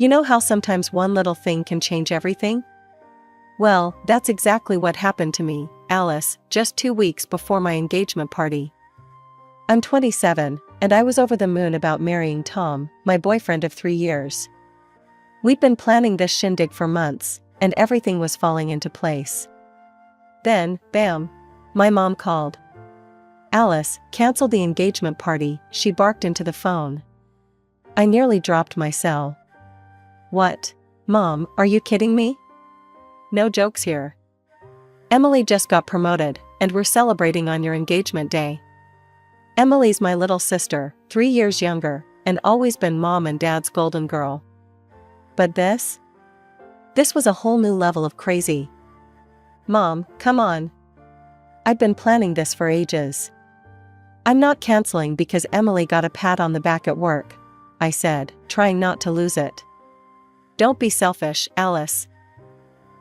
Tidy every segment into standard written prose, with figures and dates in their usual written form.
You know how sometimes one little thing can change everything? Well, that's exactly what happened to me, Alice, just 2 weeks before my engagement party. I'm 27, and I was over the moon about marrying Tom, my boyfriend of 3 years. We'd been planning this shindig for months, and everything was falling into place. Then, bam! My mom called. Alice, cancel the engagement party, she barked into the phone. I nearly dropped my cell. What? Mom, are you kidding me? No jokes here. Emily just got promoted, and we're celebrating on your engagement day. Emily's my little sister, 3 years younger, and always been Mom and Dad's golden girl. But this? This was a whole new level of crazy. Mom, come on. I've been planning this for ages. I'm not canceling because Emily got a pat on the back at work, I said, trying not to lose it. Don't be selfish, Alice.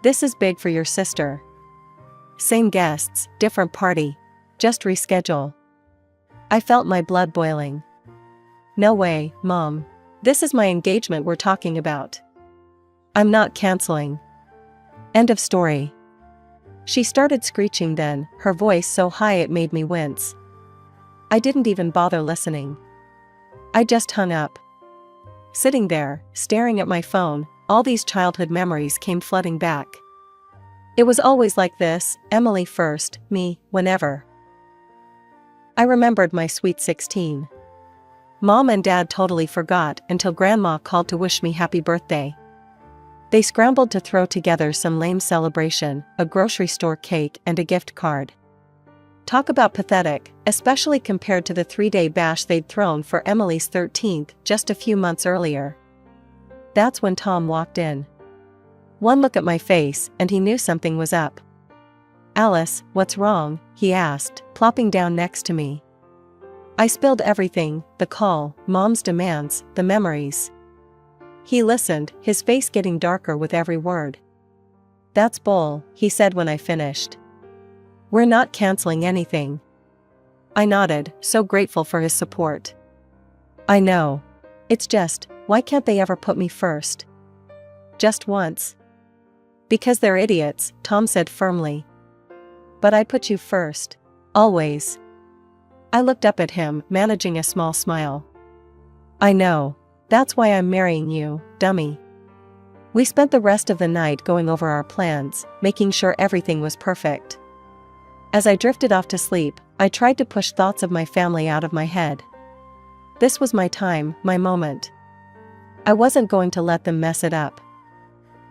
This is big for your sister. Same guests, different party. Just reschedule. I felt my blood boiling. No way, Mom. This is my engagement we're talking about. I'm not canceling. End of story. She started screeching then, her voice so high it made me wince. I didn't even bother listening. I just hung up. Sitting there, staring at my phone, all these childhood memories came flooding back. It was always like this, Emily first, me, whenever. I remembered my sweet 16. Mom and Dad totally forgot until Grandma called to wish me happy birthday. They scrambled to throw together some lame celebration, a grocery store cake and a gift card. Talk about pathetic, especially compared to the 3-day bash they'd thrown for Emily's 13th just a few months earlier. That's when Tom walked in. One look at my face and he knew something was up. Alice, what's wrong? He asked, plopping down next to me. I spilled everything, the call, Mom's demands, the memories. He listened, his face getting darker with every word. That's bull, he said when I finished. We're not canceling anything. I nodded, so grateful for his support. I know. It's just, why can't they ever put me first? Just once. Because they're idiots, Tom said firmly. But I put you first. Always. I looked up at him, managing a small smile. I know. That's why I'm marrying you, dummy. We spent the rest of the night going over our plans, making sure everything was perfect. As I drifted off to sleep, I tried to push thoughts of my family out of my head. This was my time, my moment. I wasn't going to let them mess it up.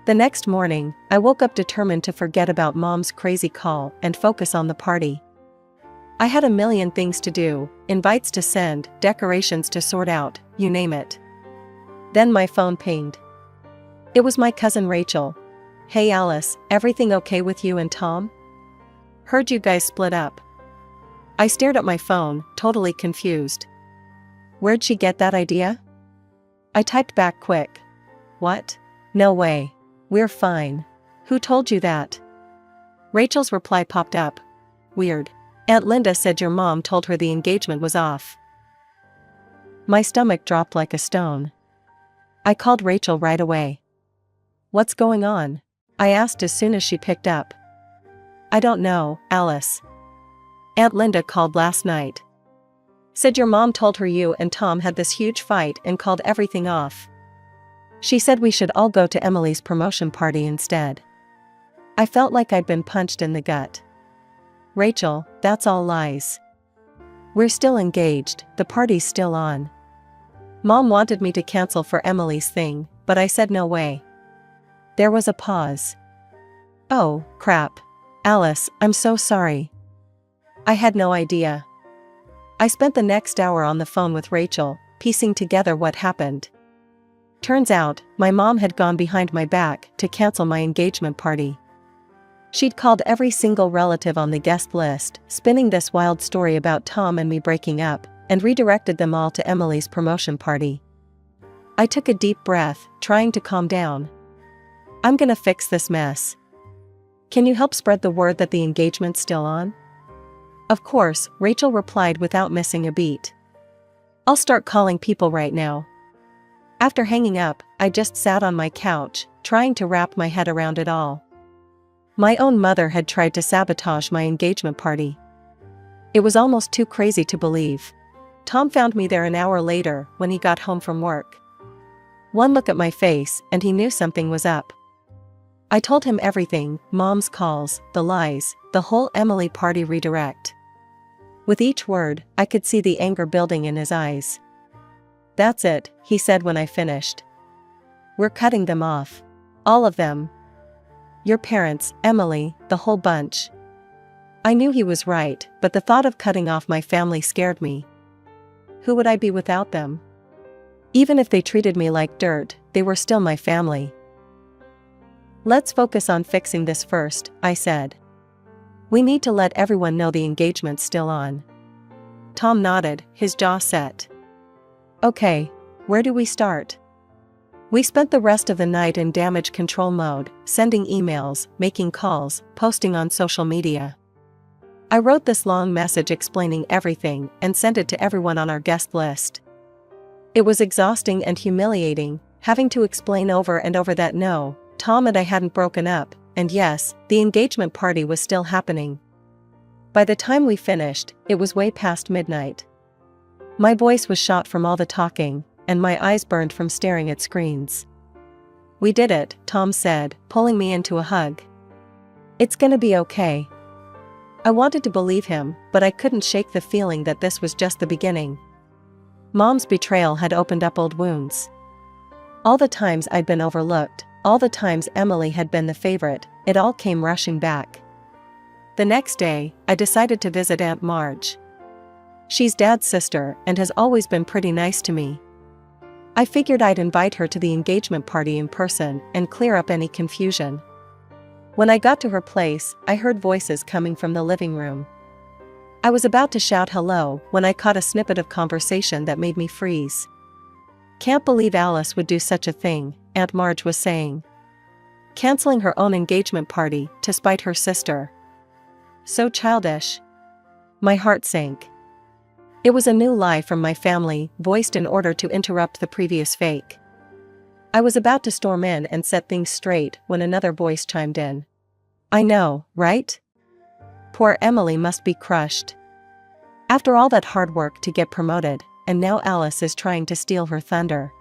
The next morning, I woke up determined to forget about Mom's crazy call and focus on the party. I had a million things to do, invites to send, decorations to sort out, you name it. Then my phone pinged. It was my cousin Rachel. Hey Alice, everything okay with you and Tom? Heard you guys split up. I stared at my phone, totally confused. Where'd she get that idea? I typed back quick. What? No way. We're fine. Who told you that? Rachel's reply popped up. Weird. Aunt Linda said your mom told her the engagement was off. My stomach dropped like a stone. I called Rachel right away. What's going on? I asked as soon as she picked up. I don't know, Alice. Aunt Linda called last night. Said your mom told her you and Tom had this huge fight and called everything off. She said we should all go to Emily's promotion party instead. I felt like I'd been punched in the gut. Rachel, that's all lies. We're still engaged, the party's still on. Mom wanted me to cancel for Emily's thing, but I said no way. There was a pause. Oh, crap. Alice, I'm so sorry. I had no idea. I spent the next hour on the phone with Rachel, piecing together what happened. Turns out, my mom had gone behind my back to cancel my engagement party. She'd called every single relative on the guest list, spinning this wild story about Tom and me breaking up, and redirected them all to Emily's promotion party. I took a deep breath, trying to calm down. I'm gonna fix this mess. Can you help spread the word that the engagement's still on? Of course, Rachel replied without missing a beat. I'll start calling people right now. After hanging up, I just sat on my couch, trying to wrap my head around it all. My own mother had tried to sabotage my engagement party. It was almost too crazy to believe. Tom found me there an hour later when he got home from work. One look at my face and he knew something was up. I told him everything, Mom's calls, the lies, the whole Emily party redirect. With each word, I could see the anger building in his eyes. "That's it," he said when I finished. "We're cutting them off. All of them. Your parents, Emily, the whole bunch." I knew he was right, but the thought of cutting off my family scared me. Who would I be without them? Even if they treated me like dirt, they were still my family. "Let's focus on fixing this first," I said. "We need to let everyone know the engagement's still on." Tom nodded, his jaw set. "Okay, where do we start?" We spent the rest of the night in damage control mode, sending emails, making calls, posting on social media. I wrote this long message explaining everything and sent it to everyone on our guest list. It was exhausting and humiliating, having to explain over and over that no, Tom and I hadn't broken up, and yes, the engagement party was still happening. By the time we finished, it was way past midnight. My voice was shot from all the talking, and my eyes burned from staring at screens. "We did it," Tom said, pulling me into a hug. "It's gonna be okay." I wanted to believe him, but I couldn't shake the feeling that this was just the beginning. Mom's betrayal had opened up old wounds. All the times I'd been overlooked, all the times Emily had been the favorite, it all came rushing back. The next day, I decided to visit Aunt Marge. She's Dad's sister and has always been pretty nice to me. I figured I'd invite her to the engagement party in person and clear up any confusion. When I got to her place, I heard voices coming from the living room. I was about to shout hello when I caught a snippet of conversation that made me freeze. "Can't believe Alice would do such a thing," Aunt Marge was saying. "Canceling her own engagement party to spite her sister. So childish." My heart sank. It was a new lie from my family, voiced in order to interrupt the previous fake. I was about to storm in and set things straight when another voice chimed in. "I know, right? Poor Emily must be crushed. After all that hard work to get promoted, and now Alice is trying to steal her thunder."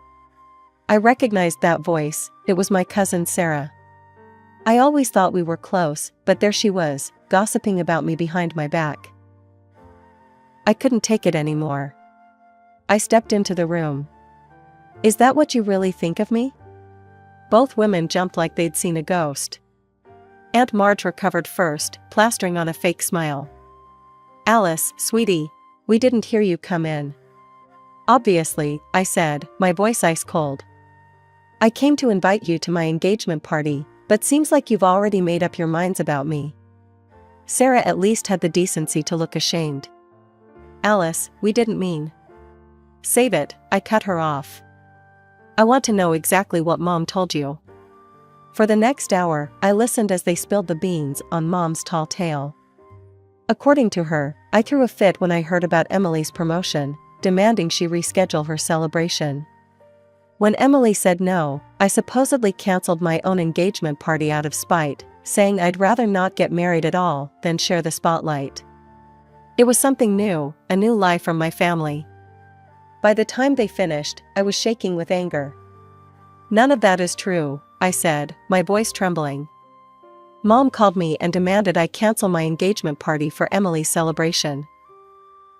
I recognized that voice, it was my cousin Sarah. I always thought we were close, but there she was, gossiping about me behind my back. I couldn't take it anymore. I stepped into the room. "Is that what you really think of me?" Both women jumped like they'd seen a ghost. Aunt Marge recovered first, plastering on a fake smile. "Alice, sweetie, we didn't hear you come in." "Obviously," I said, my voice ice cold. "I came to invite you to my engagement party, but seems like you've already made up your minds about me." Sarah at least had the decency to look ashamed. "Alice, we didn't mean." "Save it," I cut her off. "I want to know exactly what Mom told you." For the next hour, I listened as they spilled the beans on Mom's tall tale. According to her, I threw a fit when I heard about Emily's promotion, demanding she reschedule her celebration. When Emily said no, I supposedly canceled my own engagement party out of spite, saying I'd rather not get married at all than share the spotlight. It was something new, a new lie from my family. By the time they finished, I was shaking with anger. "None of that is true," I said, my voice trembling. "Mom called me and demanded I cancel my engagement party for Emily's celebration.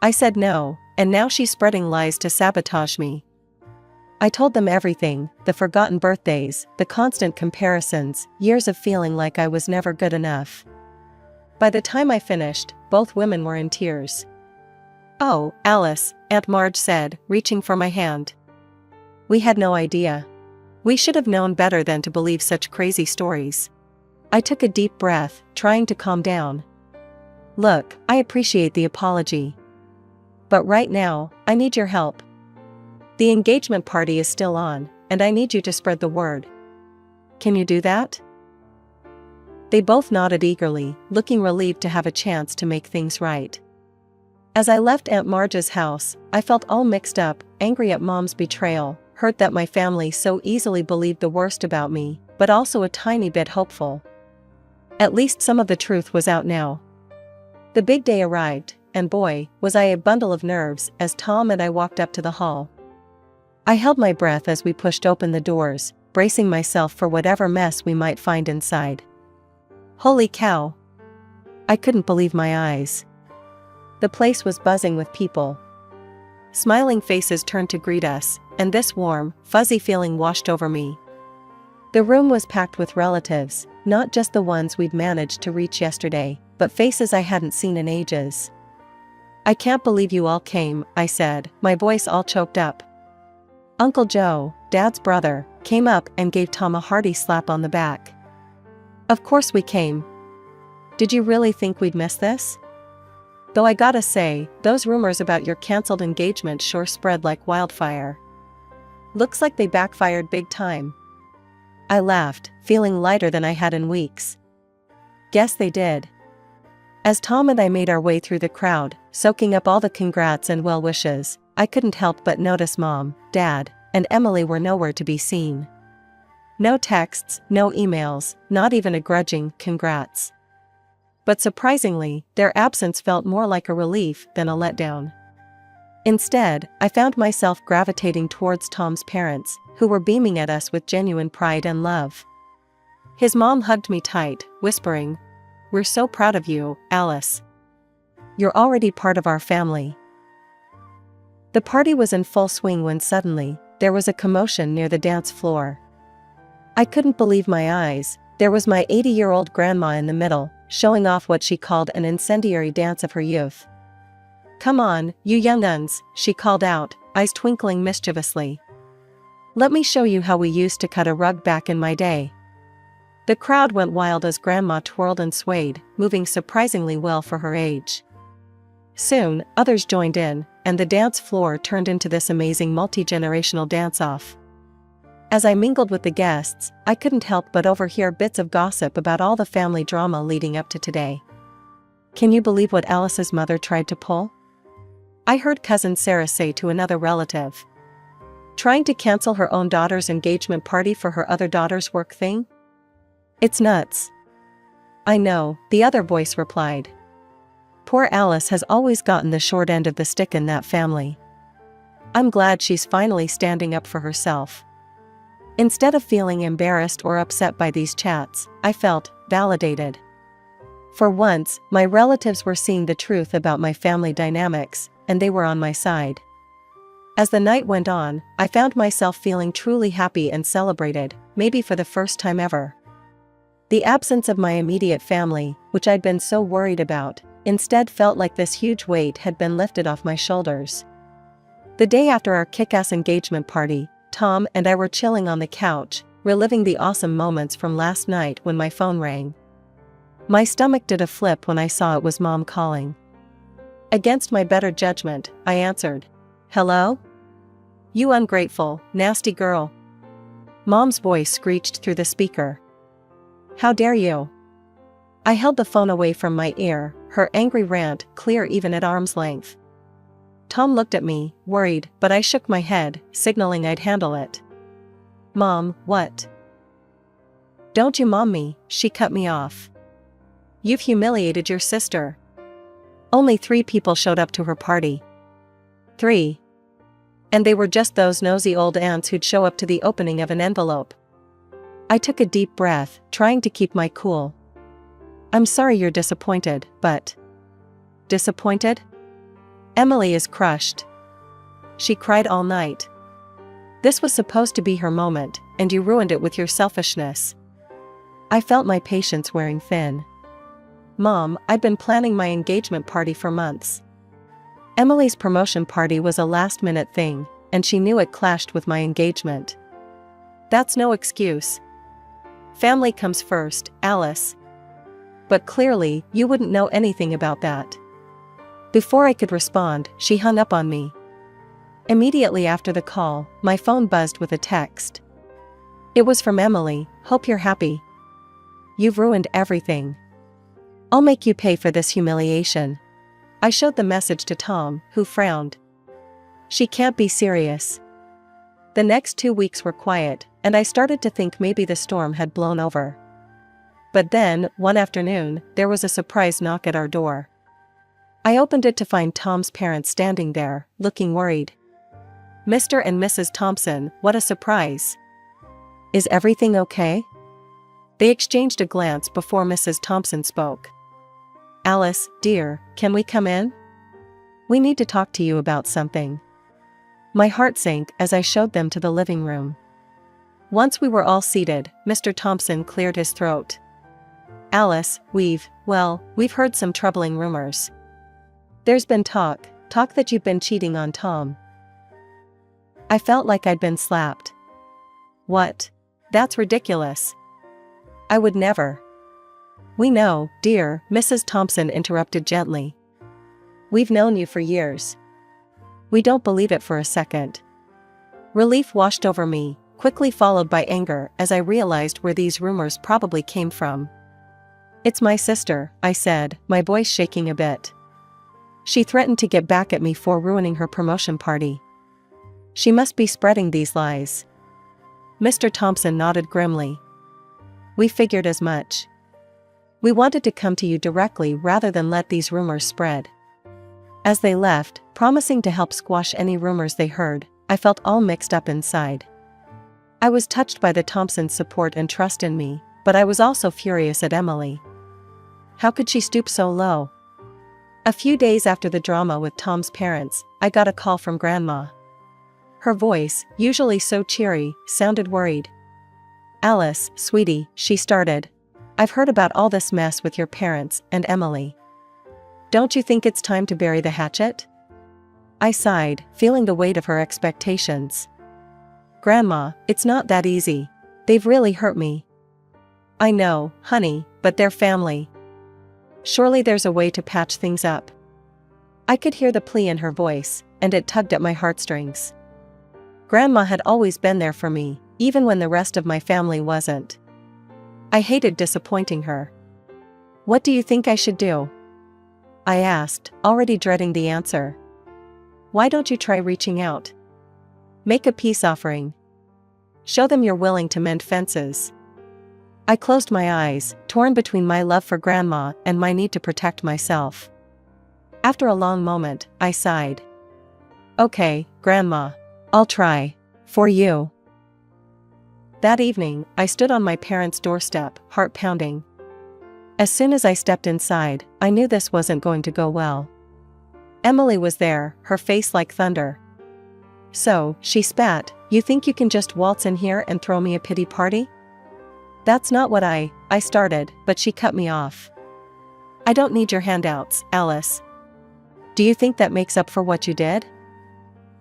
I said no, and now she's spreading lies to sabotage me." I told them everything, the forgotten birthdays, the constant comparisons, years of feeling like I was never good enough. By the time I finished, both women were in tears. "Oh, Alice," Aunt Marge said, reaching for my hand. "We had no idea. We should have known better than to believe such crazy stories." I took a deep breath, trying to calm down. "Look, I appreciate the apology. But right now, I need your help. The engagement party is still on, and I need you to spread the word. Can you do that?" They both nodded eagerly, looking relieved to have a chance to make things right. As I left Aunt Marge's house, I felt all mixed up, angry at Mom's betrayal, hurt that my family so easily believed the worst about me, but also a tiny bit hopeful. At least some of the truth was out now. The big day arrived, and boy, was I a bundle of nerves as Tom and I walked up to the hall. I held my breath as we pushed open the doors, bracing myself for whatever mess we might find inside. Holy cow! I couldn't believe my eyes. The place was buzzing with people. Smiling faces turned to greet us, and this warm, fuzzy feeling washed over me. The room was packed with relatives, not just the ones we'd managed to reach yesterday, but faces I hadn't seen in ages. I can't believe you all came, I said, my voice all choked up. Uncle Joe, Dad's brother, came up and gave Tom a hearty slap on the back. Of course we came. Did you really think we'd miss this? Though I gotta say, those rumors about your cancelled engagement sure spread like wildfire. Looks like they backfired big time. I laughed, feeling lighter than I had in weeks. Guess they did. As Tom and I made our way through the crowd, soaking up all the congrats and well wishes, I couldn't help but notice Mom, Dad, and Emily were nowhere to be seen. No texts, no emails, not even a grudging congrats. But surprisingly, their absence felt more like a relief than a letdown. Instead, I found myself gravitating towards Tom's parents, who were beaming at us with genuine pride and love. His mom hugged me tight, whispering, "We're so proud of you, Alice. You're already part of our family." The party was in full swing when suddenly, there was a commotion near the dance floor. I couldn't believe my eyes. There was my 80-year-old grandma in the middle, showing off what she called an incendiary dance of her youth. "Come on, you young uns," she called out, eyes twinkling mischievously. "Let me show you how we used to cut a rug back in my day." The crowd went wild as Grandma twirled and swayed, moving surprisingly well for her age. Soon, others joined in, and the dance floor turned into this amazing multi-generational dance-off. As I mingled with the guests, I couldn't help but overhear bits of gossip about all the family drama leading up to today. "Can you believe what Alice's mother tried to pull?" I heard Cousin Sarah say to another relative. "Trying to cancel her own daughter's engagement party for her other daughter's work thing? It's nuts." "I know," the other voice replied. "Poor Alice has always gotten the short end of the stick in that family. I'm glad she's finally standing up for herself." Instead of feeling embarrassed or upset by these chats, I felt validated. For once, my relatives were seeing the truth about my family dynamics, and they were on my side. As the night went on, I found myself feeling truly happy and celebrated, maybe for the first time ever. The absence of my immediate family, which I'd been so worried about, instead felt like this huge weight had been lifted off my shoulders. The day after our kick-ass engagement party, Tom and I were chilling on the couch, reliving the awesome moments from last night when my phone rang. My stomach did a flip when I saw it was Mom calling. Against my better judgment, I answered. "Hello? You ungrateful, nasty girl." Mom's voice screeched through the speaker. "How dare you?" I held the phone away from my ear, her angry rant clear even at arm's length. Tom looked at me, worried, but I shook my head, signaling I'd handle it. "Mom, what?" "Don't you mom me," she cut me off. "You've humiliated your sister." Only 3 people showed up to her party. 3. And they were just those nosy old aunts who'd show up to the opening of an envelope. I took a deep breath, trying to keep my cool. "I'm sorry you're disappointed, but..." "Disappointed?" "Emily is crushed. She cried all night. This was supposed to be her moment, and you ruined it with your selfishness." I felt my patience wearing thin. "Mom, I'd been planning my engagement party for months. Emily's promotion party was a last-minute thing, and she knew it clashed with my engagement. That's no excuse. Family comes first, Alice. But clearly, you wouldn't know anything about that." Before I could respond, she hung up on me. Immediately after the call, my phone buzzed with a text. It was from Emily. "Hope you're happy. You've ruined everything. I'll make you pay for this humiliation." I showed the message to Tom, who frowned. "She can't be serious." The next 2 weeks were quiet, and I started to think maybe the storm had blown over. But then, one afternoon, there was a surprise knock at our door. I opened it to find Tom's parents standing there, looking worried. "Mr. and Mrs. Thompson, what a surprise. Is everything okay?" They exchanged a glance before Mrs. Thompson spoke. "Alice, dear, can we come in? We need to talk to you about something." My heart sank as I showed them to the living room. Once we were all seated, Mr. Thompson cleared his throat. "Alice, we've heard some troubling rumors. There's been talk that you've been cheating on Tom." I felt like I'd been slapped. "What? That's ridiculous. I would never." "We know, dear," Mrs. Thompson interrupted gently. "We've known you for years. We don't believe it for a second." Relief washed over me, quickly followed by anger as I realized where these rumors probably came from. "It's my sister," I said, my voice shaking a bit. "She threatened to get back at me for ruining her promotion party. She must be spreading these lies." Mr. Thompson nodded grimly. "We figured as much. We wanted to come to you directly rather than let these rumors spread." As they left, promising to help squash any rumors they heard, I felt all mixed up inside. I was touched by the Thompsons' support and trust in me, but I was also furious at Emily. How could she stoop so low? A few days after the drama with Tom's parents, I got a call from Grandma. Her voice, usually so cheery, sounded worried. "Alice, sweetie," she started. "I've heard about all this mess with your parents and Emily. Don't you think it's time to bury the hatchet?" I sighed, feeling the weight of her expectations. "Grandma, it's not that easy. They've really hurt me." "I know, honey, but they're family. Surely there's a way to patch things up." I could hear the plea in her voice, and it tugged at my heartstrings. Grandma had always been there for me, even when the rest of my family wasn't. I hated disappointing her. "What do you think I should do?" I asked, already dreading the answer. "Why don't you try reaching out? Make a peace offering. Show them you're willing to mend fences." I closed my eyes, torn between my love for Grandma and my need to protect myself. After a long moment, I sighed. "Okay, Grandma. I'll try. For you." That evening, I stood on my parents' doorstep, heart pounding. As soon as I stepped inside, I knew this wasn't going to go well. Emily was there, her face like thunder. "So," she spat, "you think you can just waltz in here and throw me a pity party?" "That's not what I started," but she cut me off. "I don't need your handouts, Alice. Do you think that makes up for what you did?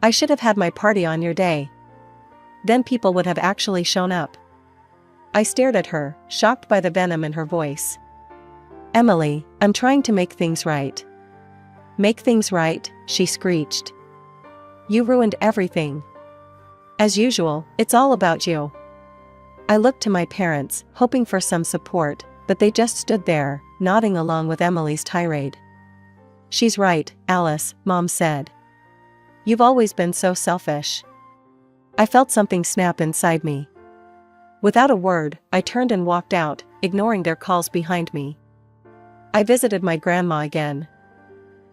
I should have had my party on your day. Then people would have actually shown up." I stared at her, shocked by the venom in her voice. "Emily, I'm trying to make things right." "Make things right?" she screeched. "You ruined everything. As usual, it's all about you." I looked to my parents, hoping for some support, but they just stood there, nodding along with Emily's tirade. "She's right, Alice," Mom said. "You've always been so selfish." I felt something snap inside me. Without a word, I turned and walked out, ignoring their calls behind me. I visited my grandma again.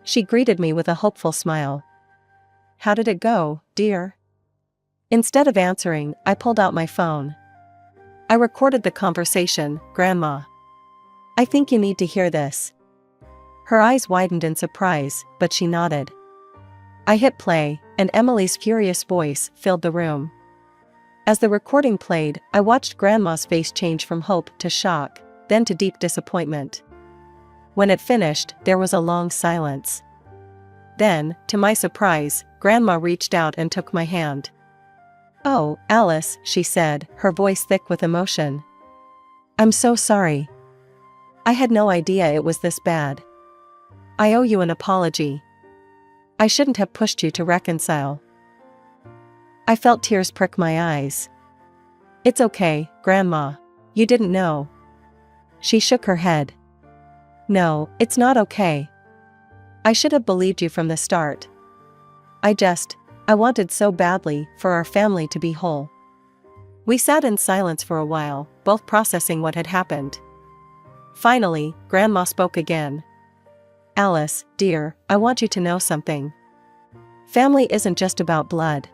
She greeted me with a hopeful smile. "How did it go, dear?" Instead of answering, I pulled out my phone. I recorded the conversation. "Grandma, I think you need to hear this." Her eyes widened in surprise, but she nodded. I hit play, and Emily's furious voice filled the room. As the recording played, I watched Grandma's face change from hope to shock, then to deep disappointment. When it finished, there was a long silence. Then, to my surprise, Grandma reached out and took my hand. "Oh, Alice," she said, her voice thick with emotion. "I'm so sorry. I had no idea it was this bad. I owe you an apology. I shouldn't have pushed you to reconcile." I felt tears prick my eyes. "It's okay, Grandma. You didn't know." She shook her head. "No, it's not okay. I should have believed you from the start. I just I wanted so badly for our family to be whole. We sat in silence for a while, both processing what had happened. Finally, Grandma spoke again. "Alice, dear, I want you to know something. Family isn't just about blood.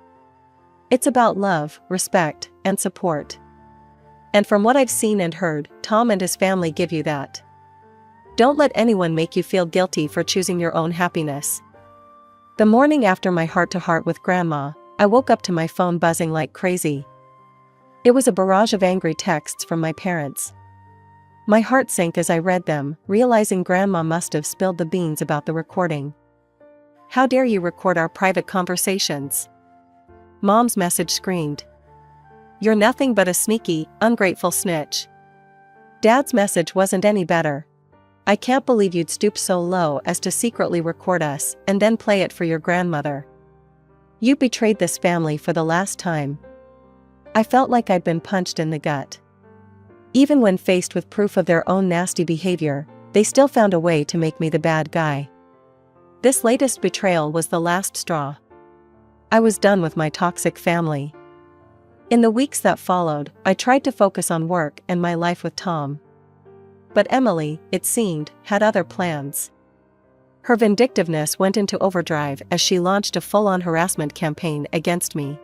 It's about love, respect, and support. And from what I've seen and heard, Tom and his family give you that. Don't let anyone make you feel guilty for choosing your own happiness." The morning after my heart-to-heart with Grandma, I woke up to my phone buzzing like crazy. It was a barrage of angry texts from my parents. My heart sank as I read them, realizing Grandma must have spilled the beans about the recording. "How dare you record our private conversations?" Mom's message screamed. "You're nothing but a sneaky, ungrateful snitch." Dad's message wasn't any better. "I can't believe you'd stoop so low as to secretly record us and then play it for your grandmother. You betrayed this family for the last time." I felt like I'd been punched in the gut. Even when faced with proof of their own nasty behavior, they still found a way to make me the bad guy. This latest betrayal was the last straw. I was done with my toxic family. In the weeks that followed, I tried to focus on work and my life with Tom. But Emily, it seemed, had other plans. Her vindictiveness went into overdrive as she launched a full-on harassment campaign against me.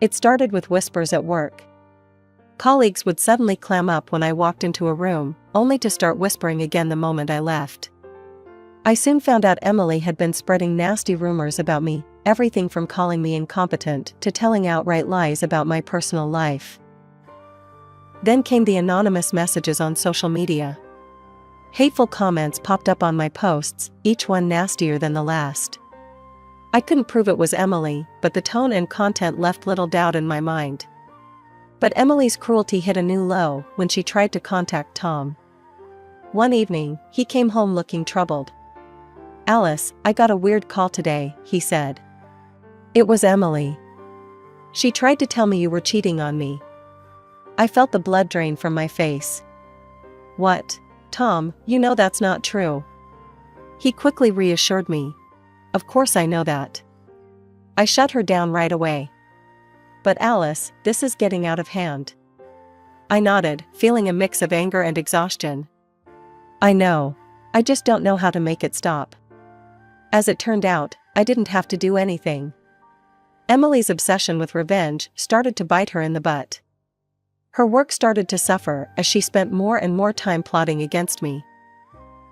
It started with whispers at work. Colleagues would suddenly clam up when I walked into a room, only to start whispering again the moment I left. I soon found out Emily had been spreading nasty rumors about me, everything from calling me incompetent to telling outright lies about my personal life. Then came the anonymous messages on social media. Hateful comments popped up on my posts, each one nastier than the last. I couldn't prove it was Emily, but the tone and content left little doubt in my mind. But Emily's cruelty hit a new low when she tried to contact Tom. One evening, he came home looking troubled. "Alice, I got a weird call today," he said. "It was Emily. She tried to tell me you were cheating on me." I felt the blood drain from my face. "What? Tom, you know that's not true." He quickly reassured me. "Of course I know that." I shut her down right away. "But Alice, this is getting out of hand." I nodded, feeling a mix of anger and exhaustion. "I know. I just don't know how to make it stop." As it turned out, I didn't have to do anything. Emily's obsession with revenge started to bite her in the butt. Her work started to suffer as she spent more and more time plotting against me.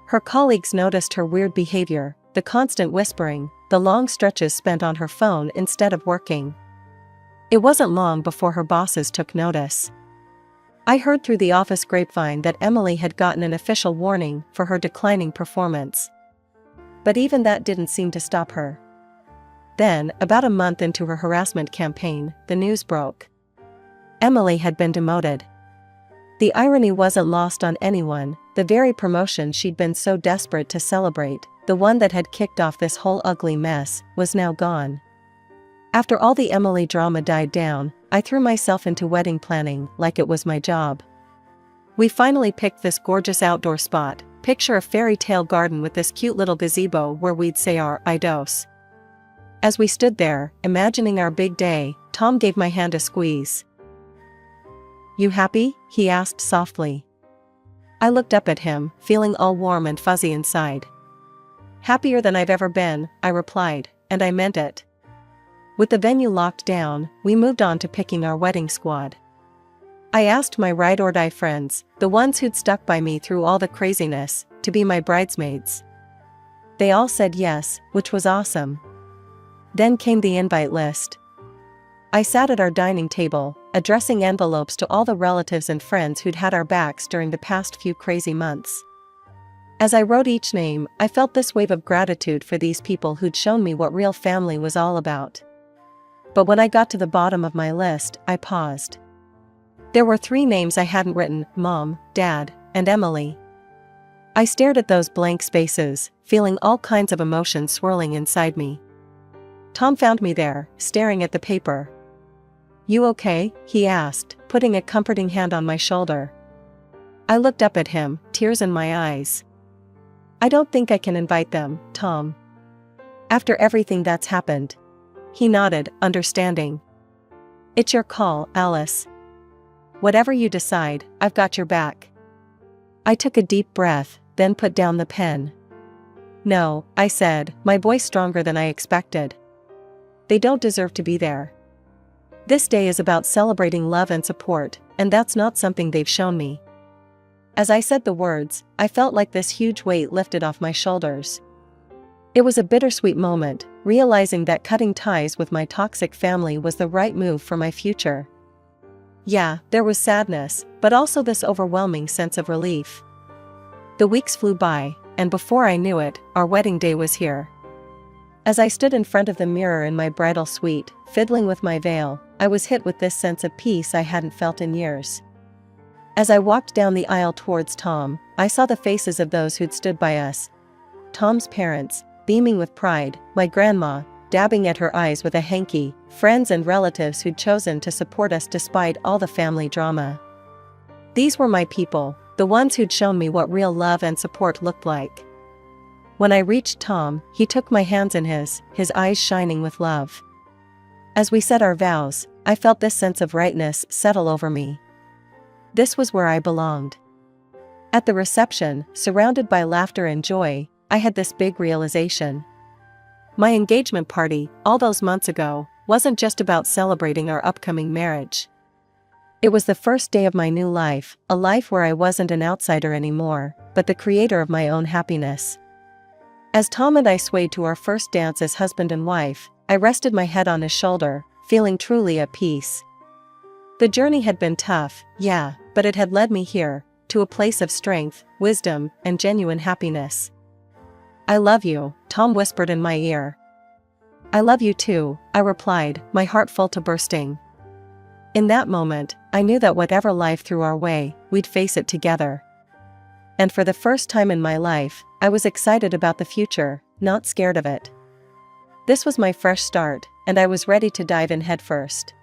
Her colleagues noticed her weird behavior, the constant whispering, the long stretches spent on her phone instead of working. It wasn't long before her bosses took notice. I heard through the office grapevine that Emily had gotten an official warning for her declining performance. But even that didn't seem to stop her. Then, about a month into her harassment campaign, the news broke. Emily had been demoted. The irony wasn't lost on anyone. The very promotion she'd been so desperate to celebrate, the one that had kicked off this whole ugly mess, was now gone. After all the Emily drama died down, I threw myself into wedding planning like it was my job. We finally picked this gorgeous outdoor spot. Picture a fairy tale garden with this cute little gazebo where we'd say our I dos. As we stood there, imagining our big day, Tom gave my hand a squeeze. "You happy?" he asked softly. I looked up at him, feeling all warm and fuzzy inside. "Happier than I've ever been," I replied, and I meant it. With the venue locked down, we moved on to picking our wedding squad. I asked my ride-or-die friends, the ones who'd stuck by me through all the craziness, to be my bridesmaids. They all said yes, which was awesome. Then came the invite list. I sat at our dining table, addressing envelopes to all the relatives and friends who'd had our backs during the past few crazy months. As I wrote each name, I felt this wave of gratitude for these people who'd shown me what real family was all about. But when I got to the bottom of my list, I paused. There were 3 names I hadn't written: Mom, Dad, and Emily. I stared at those blank spaces, feeling all kinds of emotions swirling inside me. Tom found me there, staring at the paper. "You okay?" he asked, putting a comforting hand on my shoulder. I looked up at him, tears in my eyes. "I don't think I can invite them, Tom. After everything that's happened." He nodded, understanding. It's your call, Alice. Whatever you decide, I've got your back. I took a deep breath, then put down the pen. No, I said, my voice stronger than I expected. They don't deserve to be there. This day is about celebrating love and support, and that's not something they've shown me. As I said the words, I felt like this huge weight lifted off my shoulders. It was a bittersweet moment, realizing that cutting ties with my toxic family was the right move for my future. Yeah, there was sadness, but also this overwhelming sense of relief. The weeks flew by, and before I knew it, our wedding day was here. As I stood in front of the mirror in my bridal suite, fiddling with my veil, I was hit with this sense of peace I hadn't felt in years. As I walked down the aisle towards Tom, I saw the faces of those who'd stood by us. Tom's parents, beaming with pride, my grandma, dabbing at her eyes with a hanky, friends and relatives who'd chosen to support us despite all the family drama. These were my people, the ones who'd shown me what real love and support looked like. When I reached Tom, he took my hands in his eyes shining with love. As we said our vows, I felt this sense of rightness settle over me. This was where I belonged. At the reception, surrounded by laughter and joy, I had this big realization. My engagement party, all those months ago, wasn't just about celebrating our upcoming marriage. It was the first day of my new life, a life where I wasn't an outsider anymore, but the creator of my own happiness. As Tom and I swayed to our first dance as husband and wife, I rested my head on his shoulder, feeling truly at peace. The journey had been tough, yeah, but it had led me here, to a place of strength, wisdom, and genuine happiness. I love you, Tom whispered in my ear. I love you too, I replied, my heart full to bursting. In that moment, I knew that whatever life threw our way, we'd face it together. And for the first time in my life, I was excited about the future, not scared of it. This was my fresh start, and I was ready to dive in headfirst.